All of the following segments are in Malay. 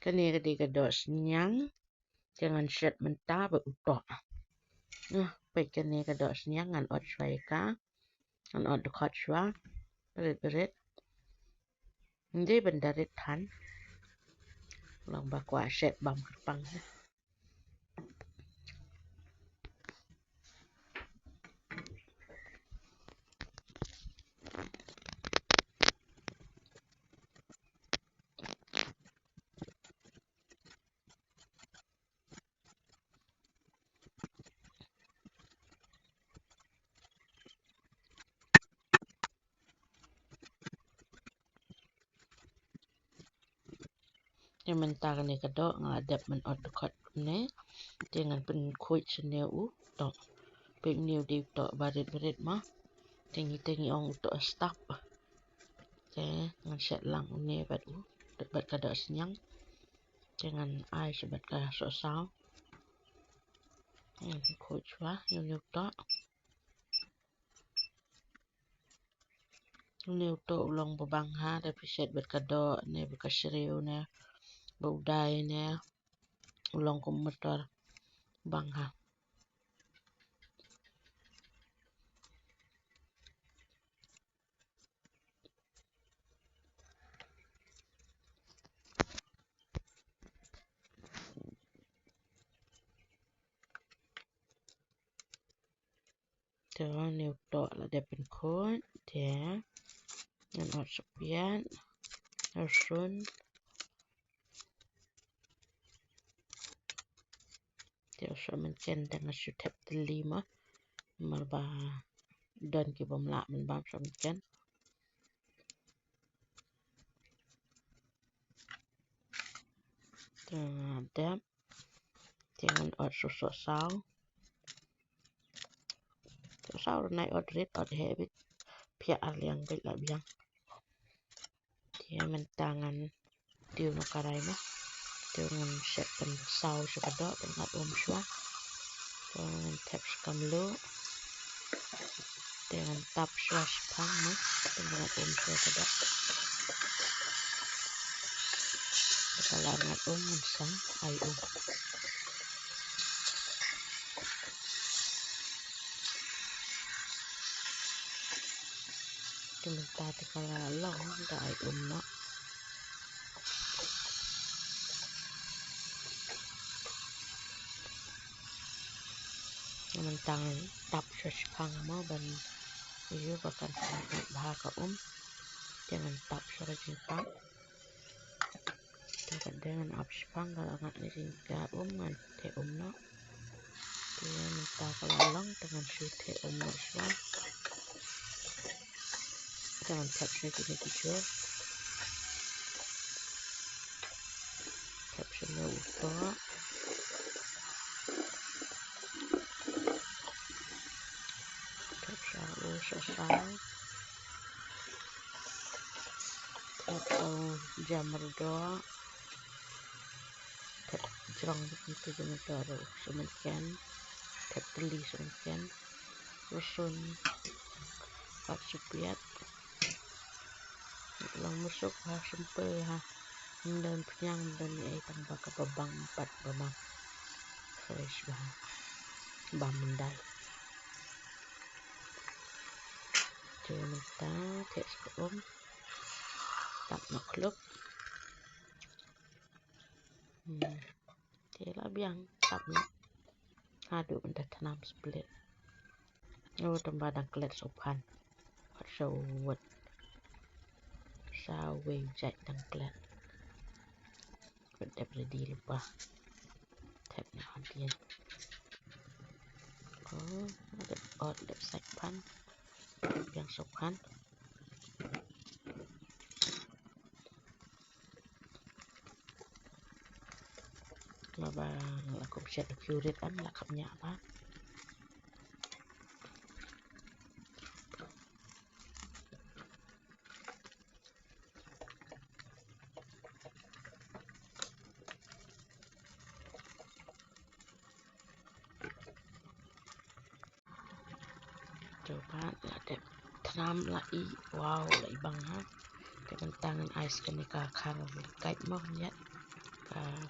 Kani kadang senyang jangan set mentah berutok. Pai kani kadang senyang ngan ot syai ka, ngan ot dekat syua, berit-berit. Ndi bendarit han. Long bakwa set bam kerpang. Yang mentah ni kadang ngadap men ot dekat ni. Jangan pen kuit seneu tok. Pe new di tok barit-barit mah. Tingi-tingi ong tok stop. Ngan set lang ni bat bat kadang senyang. Jangan ai sebat ka so-sao. Kuit syua new tok. New tok long babang ha tapi set bat kadang ni bekasriu ni. Baudai ni. Ulong komuter bang ha. Tuh new tok lah dia pen kuit dia. Ngan ot sepian. Rusun. Dia usah mencen dengan syutep teli mah. Marba dan ki bamla men bam usah mencen. Ada. Jangan ot susuk sao. Sao naik ot rit ot hebit. Pia aliang bit la biang. Dia mentangan tiu no karai mah. Tiu ngan set pen sao sekadok pengat syua. Ngan tap sekam lu. Dengan tap syua sepang mah. Pengat syua kadok. Kalau ngat ngan sang ai Sementara kalau long dah ai nak. Mentang tap sepang mah ban iyo bahkan sangat bahaka jangan tap suara cinta. Dengan abspang kalau ngat ni cinta ngan te nak. Dia minta kalau long dengan syute nak syua. Jangan tap syute ni kicur. Tap syute utok. Sosau atau jamur doa jerang begitu jenis baru semakin teli semakin rusun pat supiat lang musuk ha sempe ha dan penyang dan ai tambah ke babang pat babang fresh bah bam mendai minta tes ke tak nak klub dia lah biang tak nak aduk benda tanam split tambah dan kelet sopan sawat sawe jat dan kelet benda ready lupa tap nak dia ada ot lep pan yang sopan mabang aku bisa curit an lakapnya apa coba ada tanam lagi wow lagi bang ha dengan tangan ais kenika kar kait mau ya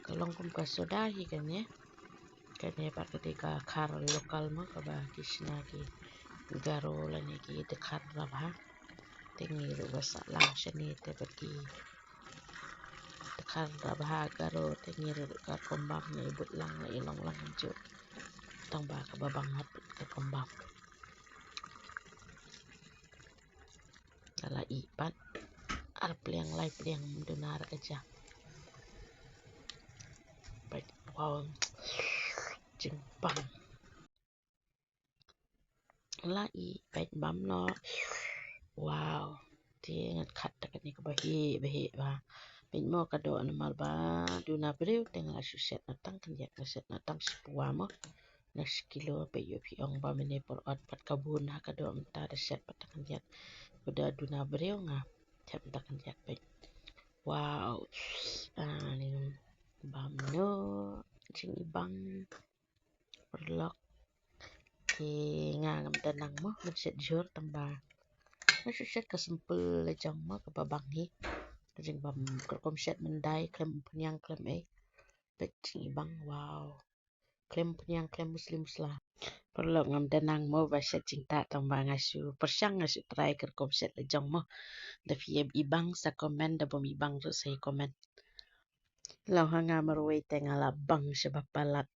Kalong kum ka soda hi kan ya. Kan ya pak ketika kar lokal mah ka ba kisna ki garo la ni ki de kar la ba. Tengi ru basa lang shani te bagi de kar la ba garo tengi ru ka kombam ni but lang la ilong lang jo. Tang ba ka babang hat ka kombam. Lala ipat. Ar pliang lai pliang dunar aja. Baik wow. Jengpang. Lai baik bam no. Wow. Dia ngat kat dekat ni ke bahi ba. Baik mo ka do amal ba dunar beriu tengah asu set natang kan yak set natang sepua mo. Na sekilo pe yo pi ong ba mene por ot pat kabun ha ka do menta da set patakan yak. Udah dunar beriu nga. Tap patakan yak baik. Wow. Ni bam no. Jing ibang. Perlok. Ki ngam danang mo. Menset jur tambah. Masih set kesempul lejang mo ke babang hi. Jing bam kerkom set mendai klem punyang klem Baik jing ibang. Wow. Klem punyang klem muslim selah. Perlok ngam danang mo ba set jing tak tambah ngasu. Persyang ngasu try kerkom set lejang mo. Da fiye ibang sa komen da bom ibang tu saya komen. Lau hanga merway tengah labang sebab palat.